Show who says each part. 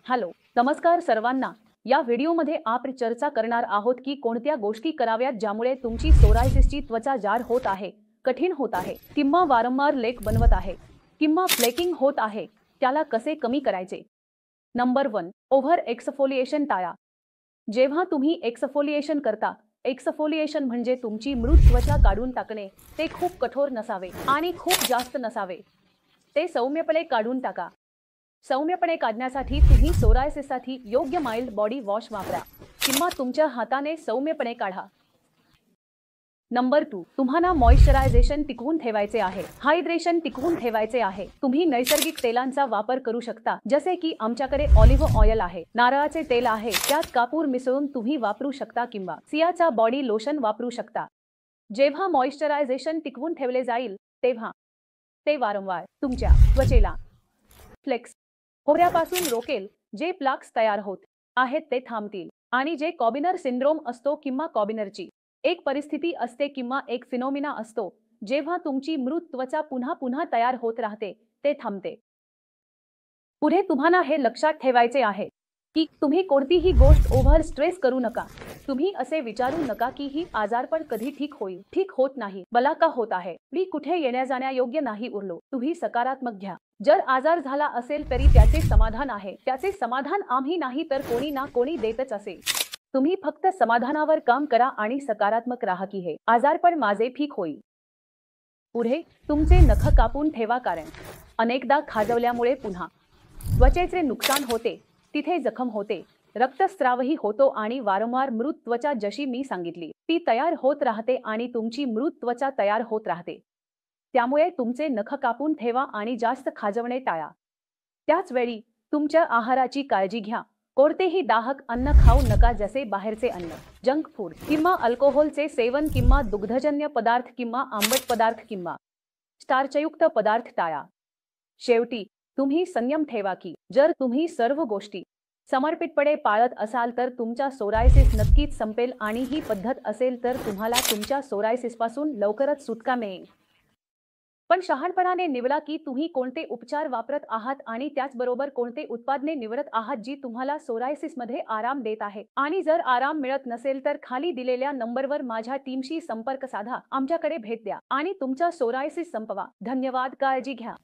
Speaker 1: Hello, नमस्कार सर्वांना. या व्हिडिओमध्ये आपण चर्चा करणार आहोत की कोणत्या गोष्टी कराव्यात ज्यामुळे तुमची सोरायसिसची त्वचा जाड होत आहे, कठीण होत आहे, किंवा वारंवार लेक बनवत आहे, किंवा फ्लेकिंग होत आहे, त्याला कसे कमी करायचे. नंबर 1. ओव्हर एक्सफोलिएशन टाळा. जेव्हा तुम्ही एक्सफोलिएशन करता, एक्सफोलिएशन म्हणजे तुमची मृत त्वचा काढून टाकणे. ते खूप कठोर नसावे आणि खूप जास्त नसावे. ते सौम्यपणे काढून टाका. सौम्यपणे काढण्यासाठी तुम्ही सोरायसिससाठी योग्य माइल्ड बॉडी वॉश वापरा किंवा तुमच्या हाताने सौम्यपणे काढा. नंबर 2. तुम्हाला मॉइश्चरायझेशन टिकवून ठेवायचे आहे, हायड्रेशन टिकवून ठेवायचे आहे. तुम्ही नैसर्गिक तेलांचा वापर करू शकता, जसे की आमच्याकडे ऑलिव्ह ऑइल आहे, नारळाचे तेल आहे, त्यात कापूर मिसळून तुम्ही वापरू शकता किंवा सियाचा बॉडी लोशन वापरू शकता. जेव्हा मॉइश्चरायझेशन टिकवून ठेवले जाईल, तेव्हा ते वारंवार तुमच्या त्वचेला फ्लेक्स होण्यापासून रोकेल. जे प्लाक्स तयार होत आहेत ते थांबतील आणि जे कॉबिनर सिंड्रोम असतो किंवा कॉबिनरची एक परिस्थिती असते किंवा एक फिनोमिना असतो जेव्हा तुमची मृत त्वचा पुन्हा पुन्हा तयार होत राहते, ते थांबते. पुढे तुम्हाला हे लक्षात ठेवायचे आहे की तुम्ही कोणतीही गोष्ट ओव्हर स्ट्रेस करू नका. तुम्ही असे विचारू नका की ही आजारपण कधी ठीक होईल. ठीक होत नाही. मला का होत आहे? मी कुठे येण्या जाण्यायोग्य नाही उरलो. तुम्ही सकारात्मक घ्या. जर आजार झाला असेल तरी त्याचे समाधान आहे. त्याचे समाधान आम्ही नाही तर कोणी ना कोणी देतच असेल. तुम्ही फक्त समाधानावर काम करा आणि सकारात्मक राहा की हे आजारपण माझे ठीक होईल. पुढे तुमचे नख कापून ठेवा, कारण अनेकदा खाजवल्यामुळे पुन्हा त्वचेचे नुकसान होते. तिथे जखम होते, रक्तस्रावही होतो आणि वारंवार मृत त्वचा, जशी मी सांगितली, ती तयार होत राहते आणि तुमची मृत त्वचा तयार होत राहते. त्यामुळे तुमचे नख कापून ठेवा आणि जास्त खाजवणे टाळा. त्याच वेळी तुमच्या आहाराची काळजी घ्या. कोणतेही दाहक अन्न खाऊ नका, जसे बाहेरचे अन्न, जंक फूड किंवा अल्कोहोलचे सेवन किंवा दुग्धजन्य पदार्थ किंवा आंबट पदार्थ किंवा स्टार्चयुक्त पदार्थ टाळा. शेवटी तुम्ही संयम ठेवा की जर तुम्ही सर्व गोष्टी समर्पितपणे पाळत असाल तर तुमचा सोरायसिस नक्कीच संपेल आणि ही पद्धत असेल तर तुम्हाला तुमच्या सोरायसिसपासून लवकरच सुटका मिळेल. पण शहाणपणाने निवडा की तुम्ही कोणते उपचार वापरत आहात आणि त्याचबरोबर कोणते उत्पादने निवडत आहात जी तुम्हाला सोरायसिसमध्ये आराम देत आहे. आणि जर आराम मिळत नसेल तर खाली दिलेल्या नंबरवर माझ्या टीमशी संपर्क साधा, आमच्याकडे भेट द्या आणि तुमचा सोरायसिस संपवा. धन्यवाद. काळजी घ्या.